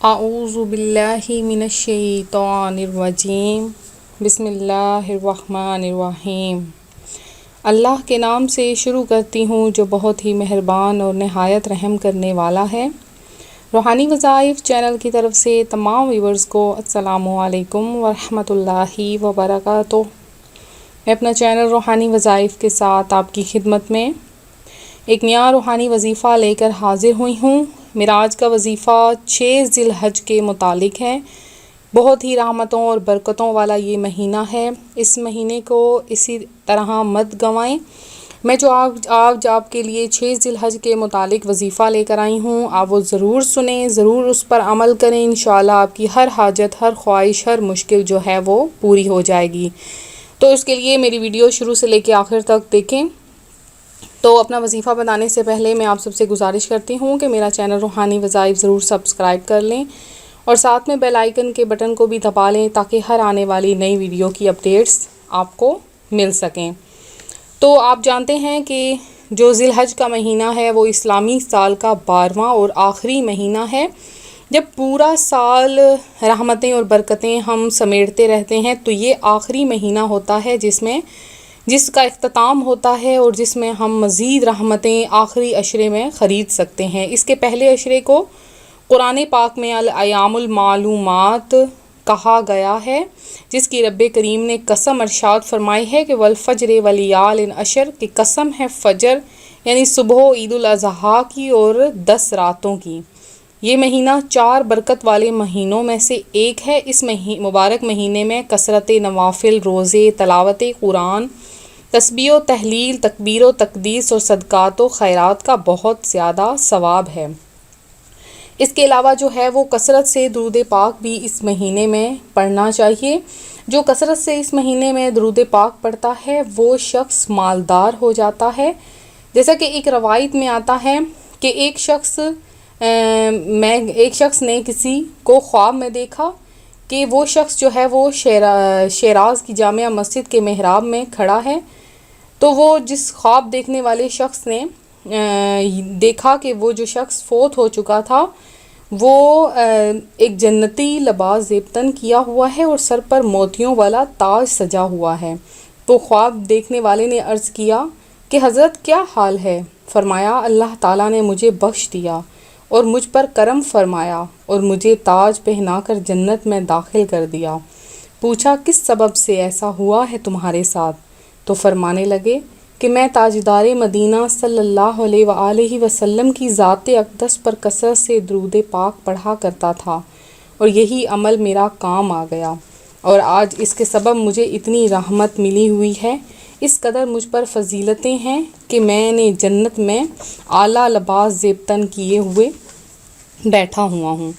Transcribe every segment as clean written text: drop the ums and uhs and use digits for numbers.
اعوذ باللہ من الشیطان الرجیم بسم اللہ الرحمن الرحیم۔ اللہ کے نام سے شروع کرتی ہوں جو بہت ہی مہربان اور نہایت رحم کرنے والا ہے۔ روحانی وظائف چینل کی طرف سے تمام ویورز کو السلام علیکم ورحمۃ اللہ وبرکاتہ۔ میں اپنا چینل روحانی وظائف کے ساتھ آپ کی خدمت میں ایک نیا روحانی وظیفہ لے کر حاضر ہوئی ہوں۔ معراج کا وظیفہ 6 ذی الحج کے متعلق ہے۔ بہت ہی رحمتوں اور برکتوں والا یہ مہینہ ہے۔ اس مہینے کو اسی طرح مت گنوائیں۔ میں جو آج آپ کے لیے 6 ذی الحج کے متعلق وظیفہ لے کر آئی ہوں، آپ وہ ضرور سنیں، ضرور اس پر عمل کریں۔ انشاءاللہ آپ کی ہر حاجت، ہر خواہش، ہر مشکل جو ہے وہ پوری ہو جائے گی۔ تو اس کے لیے میری ویڈیو شروع سے لے کے آخر تک دیکھیں۔ تو اپنا وظیفہ بتانے سے پہلے میں آپ سب سے گزارش کرتی ہوں کہ میرا چینل روحانی وظائف ضرور سبسکرائب کر لیں اور ساتھ میں بیل آئیکن کے بٹن کو بھی دبا لیں تاکہ ہر آنے والی نئی ویڈیو کی اپڈیٹس آپ کو مل سکیں۔ تو آپ جانتے ہیں کہ جو ذی الحج کا مہینہ ہے وہ اسلامی سال کا 12واں اور آخری مہینہ ہے۔ جب پورا سال رحمتیں اور برکتیں ہم سمیٹتے رہتے ہیں تو یہ آخری مہینہ ہوتا ہے جس کا اختتام ہوتا ہے اور جس میں ہم مزید رحمتیں آخری عشرے میں خرید سکتے ہیں۔ اس کے پہلے عشرے کو قرآن پاک میں الایام المعلومات کہا گیا ہے، جس کی رب کریم نے قسم ارشاد فرمائی ہے کہ والفجر ولیال عشر، کی قسم ہے فجر یعنی صبح عید الاضحیٰ کی اور 10 راتوں کی۔ یہ مہینہ 4 برکت والے مہینوں میں سے ایک ہے۔ اس مبارک مہینے میں کثرت نوافل، روزے، تلاوت قرآن، تسبیح و تحلیل، تکبیر و تقدیس اور صدقات و خیرات کا بہت زیادہ ثواب ہے۔ اس کے علاوہ جو ہے وہ کثرت سے درود پاک بھی اس مہینے میں پڑھنا چاہیے۔ جو کثرت سے اس مہینے میں درود پاک پڑھتا ہے وہ شخص مالدار ہو جاتا ہے۔ جیسا کہ ایک روایت میں آتا ہے کہ ایک شخص نے کسی کو خواب میں دیکھا کہ وہ شخص جو ہے وہ شیراز کی جامع مسجد کے محراب میں کھڑا ہے۔ تو وہ جس خواب دیکھنے والے شخص نے دیکھا کہ وہ جو شخص فوت ہو چکا تھا وہ ایک جنتی لباس زیبتن کیا ہوا ہے اور سر پر موتیوں والا تاج سجا ہوا ہے۔ تو خواب دیکھنے والے نے عرض کیا کہ حضرت کیا حال ہے؟ فرمایا اللہ تعالیٰ نے مجھے بخش دیا اور مجھ پر کرم فرمایا اور مجھے تاج پہنا کر جنت میں داخل کر دیا۔ پوچھا کس سبب سے ایسا ہوا ہے تمہارے ساتھ؟ تو فرمانے لگے کہ میں تاجدار مدینہ صلی اللہ علیہ وآلہ وسلم کی ذات اقدس پر کثرت سے درود پاک پڑھا کرتا تھا اور یہی عمل میرا کام آ گیا اور آج اس کے سبب مجھے اتنی رحمت ملی ہوئی ہے، اس قدر مجھ پر فضیلتیں ہیں کہ میں نے جنت میں اعلیٰ لباس زیبتن کیے ہوئے بیٹھا ہوا ہوں۔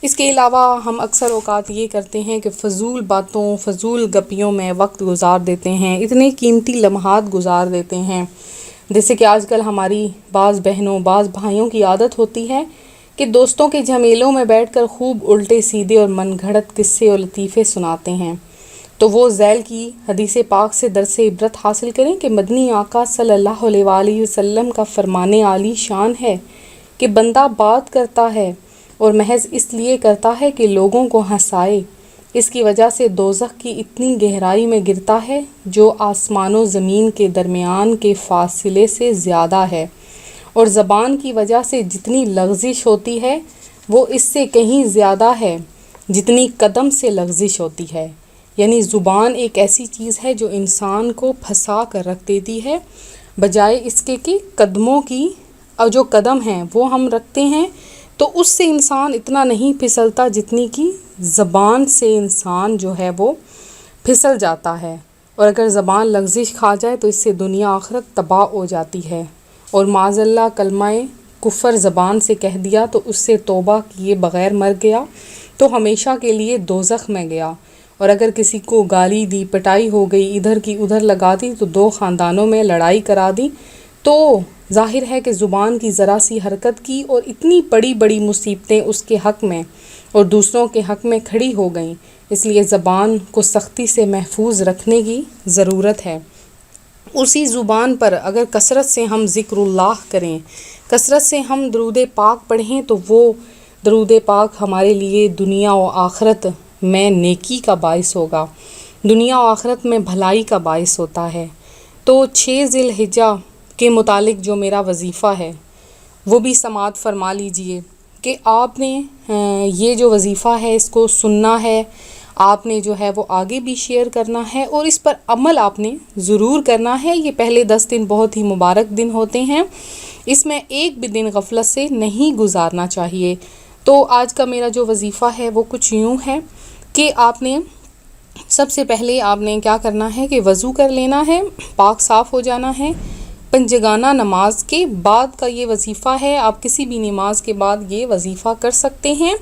اس کے علاوہ ہم اکثر اوقات یہ کرتے ہیں کہ فضول باتوں، فضول گپیوں میں وقت گزار دیتے ہیں، اتنے قیمتی لمحات گزار دیتے ہیں۔ جیسے کہ آج کل ہماری بعض بہنوں، بعض بھائیوں کی عادت ہوتی ہے کہ دوستوں کے جھمیلوں میں بیٹھ کر خوب الٹے سیدھے اور من گھڑت قصے اور لطیفے سناتے ہیں۔ تو وہ ذیل کی حدیث پاک سے درس عبرت حاصل کریں کہ مدنی آقا صلی اللہ علیہ وآلہ وسلم کا فرمان عالی شان ہے کہ بندہ بات کرتا ہے اور محض اس لیے کرتا ہے کہ لوگوں کو ہنسائے، اس کی وجہ سے دوزخ کی اتنی گہرائی میں گرتا ہے جو آسمان و زمین کے درمیان کے فاصلے سے زیادہ ہے، اور زبان کی وجہ سے جتنی لغزش ہوتی ہے وہ اس سے کہیں زیادہ ہے جتنی قدم سے لغزش ہوتی ہے۔ یعنی زبان ایک ایسی چیز ہے جو انسان کو پھنسا کر رکھ دیتی ہے، بجائے اس کے کہ قدموں کی، اور جو قدم ہیں وہ ہم رکھتے ہیں تو اس سے انسان اتنا نہیں پھسلتا جتنی کہ زبان سے انسان جو ہے وہ پھسل جاتا ہے، اور اگر زبان لغزش کھا جائے تو اس سے دنیا آخرت تباہ ہو جاتی ہے، اور معاذ اللہ کلمہ کفر زبان سے کہہ دیا تو اس سے توبہ کیے بغیر مر گیا تو ہمیشہ کے لیے دوزخ میں گیا، اور اگر کسی کو گالی دی، پٹائی ہو گئی، ادھر کی ادھر لگا دی تو 2 خاندانوں میں لڑائی کرا دی، تو ظاہر ہے کہ زبان کی ذرا سی حرکت کی اور اتنی بڑی بڑی مصیبتیں اس کے حق میں اور دوسروں کے حق میں کھڑی ہو گئیں۔ اس لیے زبان کو سختی سے محفوظ رکھنے کی ضرورت ہے۔ اسی زبان پر اگر کثرت سے ہم ذکر اللہ کریں، کثرت سے ہم درود پاک پڑھیں تو وہ درود پاک ہمارے لیے دنیا و آخرت میں نیکی کا باعث ہوگا، دنیا و آخرت میں بھلائی کا باعث ہوتا ہے۔ تو 6 ذی الحجہ کے متعلق جو میرا وظیفہ ہے وہ بھی سماعت فرما لیجئے کہ آپ نے یہ جو وظیفہ ہے اس کو سننا ہے، آپ نے جو ہے وہ آگے بھی شیئر کرنا ہے اور اس پر عمل آپ نے ضرور کرنا ہے۔ یہ پہلے 10 دن بہت ہی مبارک دن ہوتے ہیں، اس میں ایک بھی دن غفلت سے نہیں گزارنا چاہیے۔ تو آج کا میرا جو وظیفہ ہے وہ کچھ یوں ہے کہ آپ نے سب سے پہلے آپ نے کیا کرنا ہے کہ وضو کر لینا ہے، پاک صاف ہو جانا ہے۔ پنجگانہ نماز کے بعد کا یہ وظیفہ ہے، آپ کسی بھی نماز کے بعد یہ وظیفہ کر سکتے ہیں۔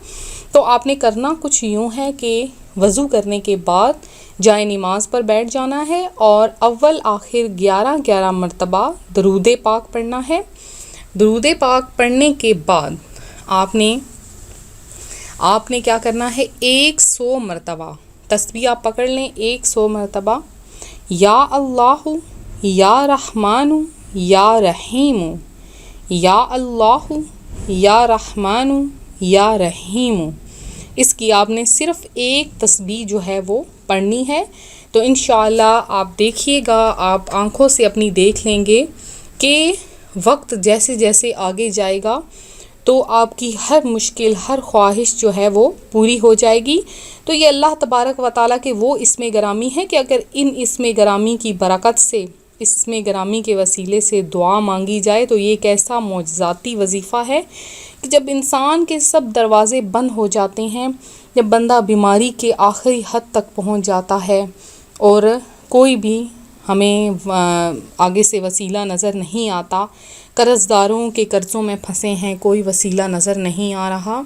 تو آپ نے کرنا کچھ یوں ہے کہ وضو کرنے کے بعد جائے نماز پر بیٹھ جانا ہے اور اول آخر 11 مرتبہ درود پاک پڑھنا ہے۔ درود پاک پڑھنے کے بعد آپ نے کیا کرنا ہے، 100 مرتبہ تسبیح آپ پکڑ لیں، 100 مرتبہ یا اللہ یا رحمان یا رحیم، یا اللہ یا رحمان یا رحیم، اس کی آپ نے صرف ایک تسبیح جو ہے وہ پڑھنی ہے۔ تو انشاءاللہ آپ دیکھیے گا، آپ آنکھوں سے اپنی دیکھ لیں گے کہ وقت جیسے جیسے آگے جائے گا تو آپ کی ہر مشکل، ہر خواہش جو ہے وہ پوری ہو جائے گی۔ تو یہ اللہ تبارک و تعالیٰ کے وہ اسم گرامی ہے کہ اگر ان اسم گرامی کی برکت سے، اسم گرامی کے وسیلے سے دعا مانگی جائے تو یہ ایک ایسا معجزاتی وظیفہ ہے کہ جب انسان کے سب دروازے بند ہو جاتے ہیں، جب بندہ بیماری کے آخری حد تک پہنچ جاتا ہے اور کوئی بھی ہمیں آگے سے وسیلہ نظر نہیں آتا، قرض داروں کے قرضوں میں پھنسے ہیں، کوئی وسیلہ نظر نہیں آ رہا،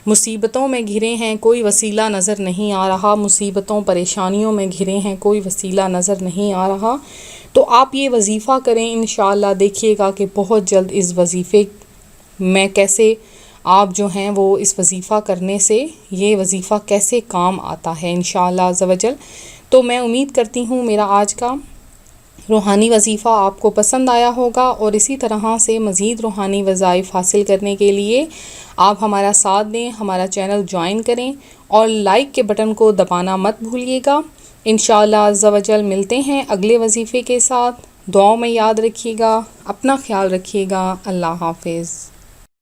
مصیبتوں میں گھرے ہیں، کوئی وسیلہ نظر نہیں آ رہا، مصیبتوں پریشانیوں میں گھرے ہیں، کوئی وسیلہ نظر نہیں آ رہا، تو آپ یہ وظیفہ کریں، انشاءاللہ دیکھیے گا کہ بہت جلد اس وظیفے میں کیسے آپ جو ہیں وہ اس وظیفہ کرنے سے یہ وظیفہ کیسے کام آتا ہے انشاءاللہ عز و جل۔ تو میں امید کرتی ہوں میرا آج کا روحانی وظیفہ آپ کو پسند آیا ہوگا، اور اسی طرح سے مزید روحانی وظائف حاصل کرنے کے لیے آپ ہمارا ساتھ دیں، ہمارا چینل جوائن کریں اور لائک کے بٹن کو دبانا مت بھولیے گا۔ انشاءاللہ عز و جل ملتے ہیں اگلے وظیفے کے ساتھ، دعاؤں میں یاد رکھیے گا، اپنا خیال رکھیے گا، اللہ حافظ۔